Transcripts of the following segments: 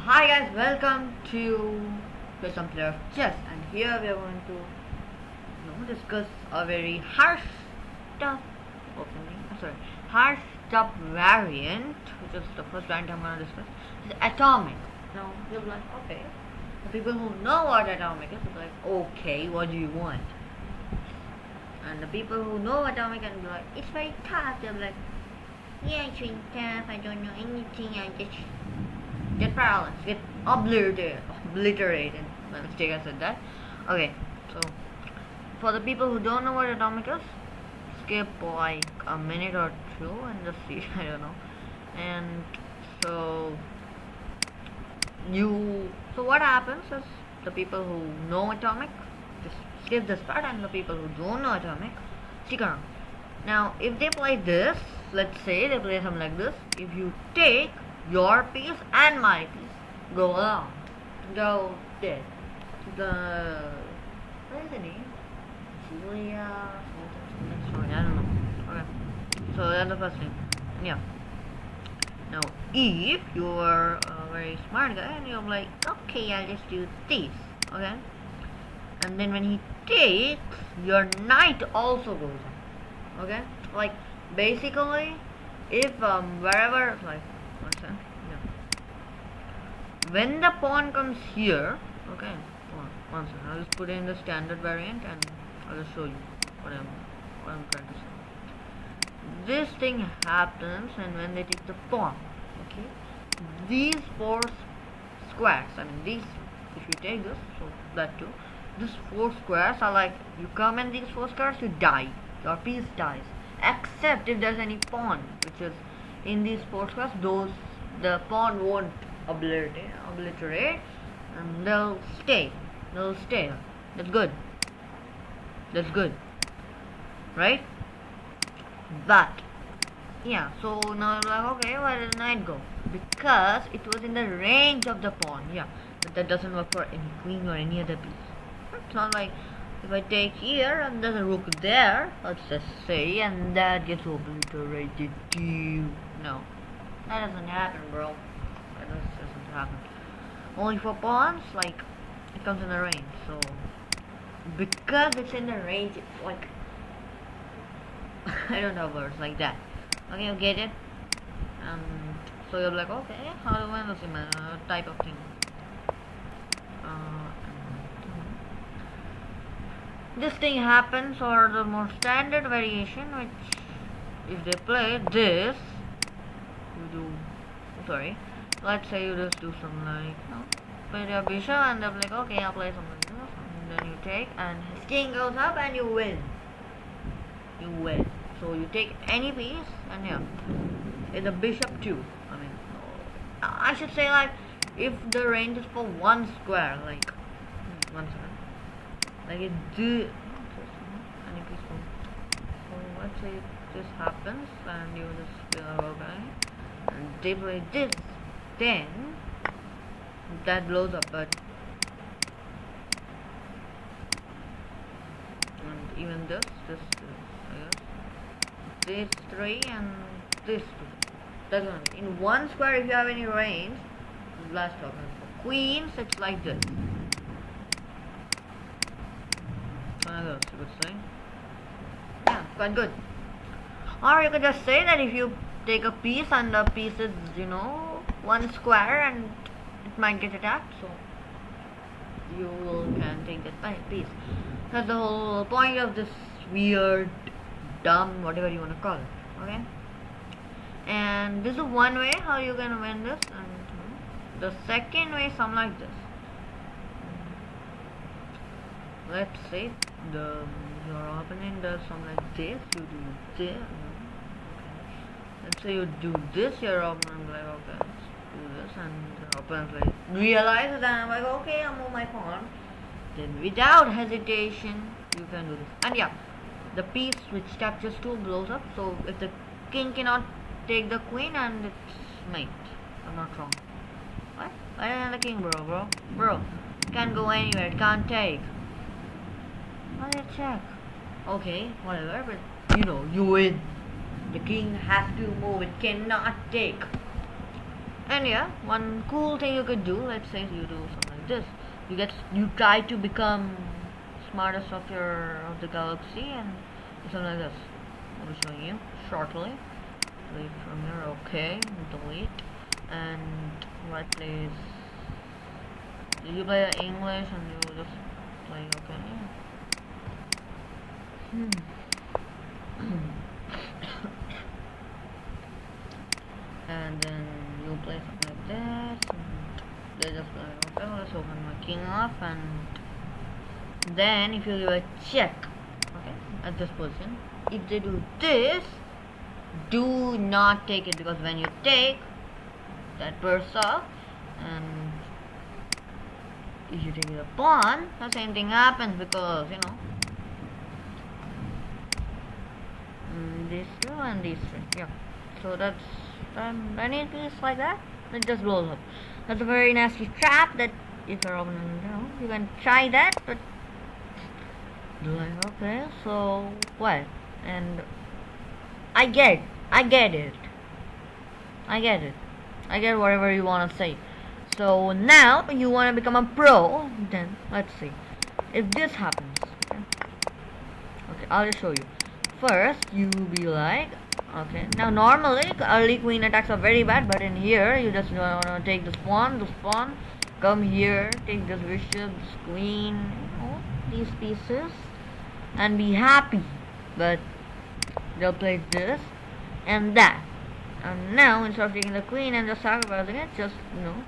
Hi guys, welcome to some player of chess, and here we are going to discuss a very tough harsh tough variant, which is the first variant I'm gonna discuss. Is atomic. Now you'll be like, okay. The people who know what atomic is like, okay, what do you want? And the people who know atomic and be like, it's very tough, they'll be like, yeah, it's very tough, I don't know anything, I just get paralyzed, get obliterated. My mistake, I said that. Okay, so for the people who don't know what atomic is, skip like a minute or two and just see. I don't know. And so what happens is the people who know atomic just skip this part, and the people who don't know atomic stick around. Now, if they play this, let's say they play something like this. If you take your piece and my piece, go along, go there. What is the name? Julia, something, I don't know. Okay, so that's the first thing. Yeah. Now, if you're a very smart guy and you're like, okay, I'll just do this, okay? And then when he takes, your knight also goes on, okay? Like, basically, if wherever, like, what's that? Yeah. When the pawn comes here, okay, one second, I'll just put in the standard variant and I'll just show you what I'm trying to say. This thing happens, and when they take the pawn, okay, these four squares, I mean these, if you take this, so that too, these four squares are like, you come in these four squares, you die, your piece dies, except if there's any pawn which is in these four squares, the pawn won't obliterate, and they'll stay. That's good, right? But yeah, so now you're like, okay, where did the knight go? Because it was in the range of the pawn. Yeah, but that doesn't work for any queen or any other piece. It's not like if I take here and there's a rook there, let's just say, and that gets obliterated too. No, that doesn't happen, bro. That doesn't happen. Only for pawns, like, it comes in the range. So because it's in the range, it's like I don't know words like that. Okay, you get it? So you're like, okay, how do I understand type of thing? This thing happens, or the more standard variation, which if they play this, you do, sorry, let's say you just do something like, play your bishop, and they're like, okay, I'll play something like this, and then you take, and his king goes up, and you win. So you take any piece, and yeah, it's a bishop too. I mean, I should say, like, if the range is for one square, like, one second, like it do any piece from. So let's say this happens, and you just play a guy, and they play this, then that blows up, but and even this, I guess. This 3 and this 2. That's one. In one square, if you have any range, blast off. For queens, it's like this. That's a good thing. Yeah, quite good. Or you could just say that if you take a piece and the piece is, one square and it might get attacked, so you can take that piece. That's the whole point of this weird, dumb, whatever you want to call it, okay? And this is one way how you can win this, and the second way is something like this. Let's say your opponent does something like this, you do this, okay. Let's say you do this, your opponent like, okay, let's do this, and your opponent like realizes that I'm like, okay, I'll move my pawn. Then without hesitation, you can do this, and yeah, the piece which captures 2 blows up. So if the king cannot take the queen, and it's mate. I'm not wrong. What? Why isn't the king, bro? Can't go anywhere. It can't take. Why did I check? Okay, whatever. But you win. The king has to move. It cannot take. And yeah, one cool thing you could do, let's say you do something like this. You try to become smartest of the galaxy and something like this. I'll be showing you shortly. Delete from here, okay, delete. And right place. You play English and you just play okay. And then you play something like this, and they just like, okay, let's open my king off, and then if you give a check, okay, at this position, if they do this, do not take it, because when you take, that bursts off, and if you take the pawn, the same thing happens, because you know these two and these three, yeah. So that's anything like that, it just blows up. That's a very nasty trap that if you're open, you know, you can try that, but like okay, so what? And I get it. I get whatever you want to say. So now you want to become a pro, then let's see if this happens. Okay, I'll just show you. First, you be like, okay. Now normally early queen attacks are very bad, but in here you just want to take this pawn, come here, take this bishop, this queen, you know, these pieces, and be happy. But they'll play this and that, and now instead of taking the queen and just sacrificing it, just you know,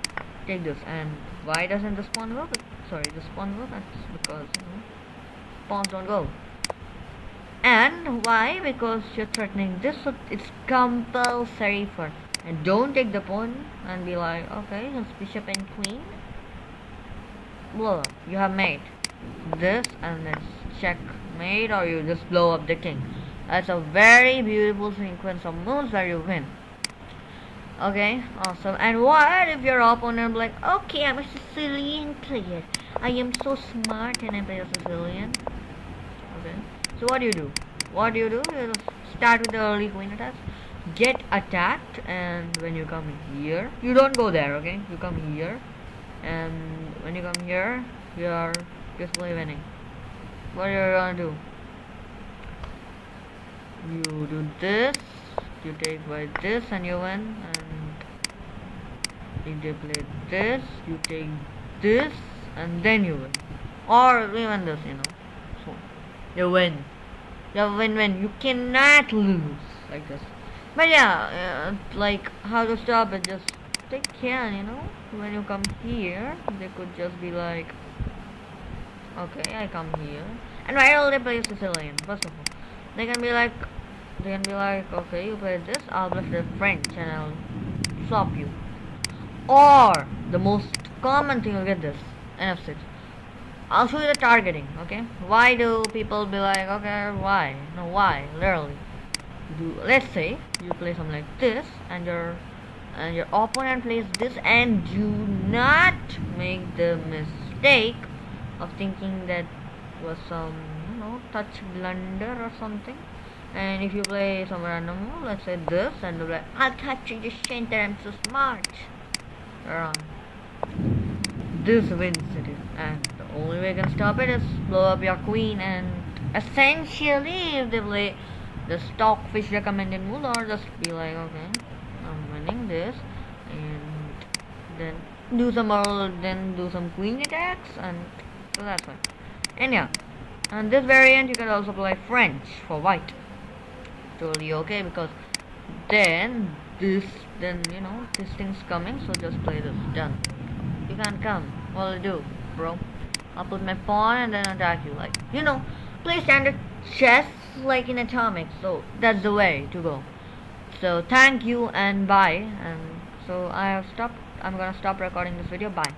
take this. And why doesn't this pawn go? Sorry, this pawn go? That's because you know, pawns don't go. And why? Because you're threatening this, so it's compulsory for. And don't take the pawn and be like, okay, just bishop and queen. Blow up. You have made this, and then checkmate, or you just blow up the king. That's a very beautiful sequence of moves where you win. Okay, awesome. And what if your opponent be like, okay, I'm a Sicilian player. I am so smart and I play a Sicilian. Okay. So what do? You just start with the early queen attacks, get attacked, and when you come here, you don't go there, okay? You come here, and when you come here, you are basically winning. What are you gonna do? You do this, you take by this, and you win. And if they play this, you take this, and then you win. Or even this, you know. So you win. You win-win. You cannot lose like this. But yeah, like how to stop it? Just they can, you know. When you come here, they could just be like, okay, I come here, and why will they play Sicilian? First of all, they can be like, okay, you play this, I'll play the French, and I'll swap you. Or the most common thing, you'll get this F6. I'll show you the targeting, okay? Why do people be like, okay, why? No, why? Literally. Let's say you play something like this, and your opponent plays this, and do not make the mistake of thinking that was some, you know, touch blunder or something. And if you play some random move, let's say this, and you're like, I'll touch you just center, I'm so smart. Wrong. This wins it, and the only way you can stop it is blow up your queen. And essentially, if they play the stockfish recommended move, or just be like, okay, I'm winning this, and then do some queen attacks, and so that's fine. And yeah, and this variant you can also play French for white. Totally okay, because then you know, this thing's coming, so just play this. Done. You can't come. What'll I do, bro? I'll put my pawn and then attack you. Like, you know, play standard chess like in Atomic. So that's the way to go. So thank you and bye. And so I'm gonna stop recording this video. Bye.